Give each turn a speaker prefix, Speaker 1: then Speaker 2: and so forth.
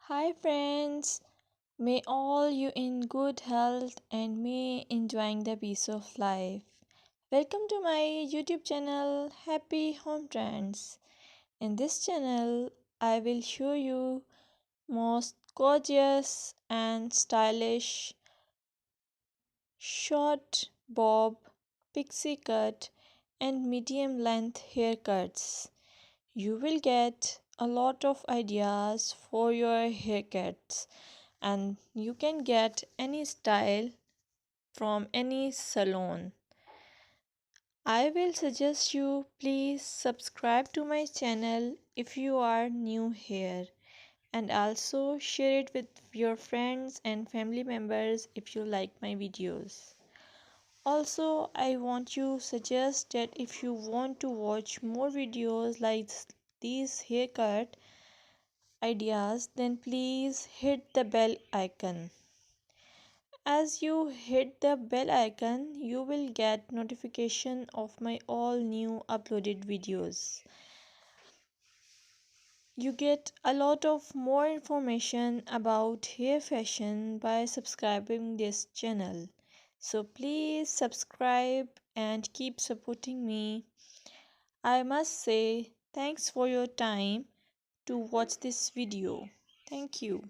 Speaker 1: Hi friends, may all you in good health and may enjoying the peace of life. Welcome to my YouTube channel Happy Home Trends. In this channel, I will show you most gorgeous and stylish short bob, pixie cut and medium length haircuts. You will get a lot of ideas for your haircuts and you can get any style from any salon. I will suggest you please subscribe to my channel if you are new here and also share it with your friends and family members if you like my videos. Also, I want to suggest that if you want to watch more videos like these haircut ideas, then please hit the bell icon. As you hit the bell icon, you will get notification of my all new uploaded videos. You get a lot of more information about hair fashion by subscribing this channel. So please subscribe and keep supporting me. I must say thanks for your time to watch this video. Thank you.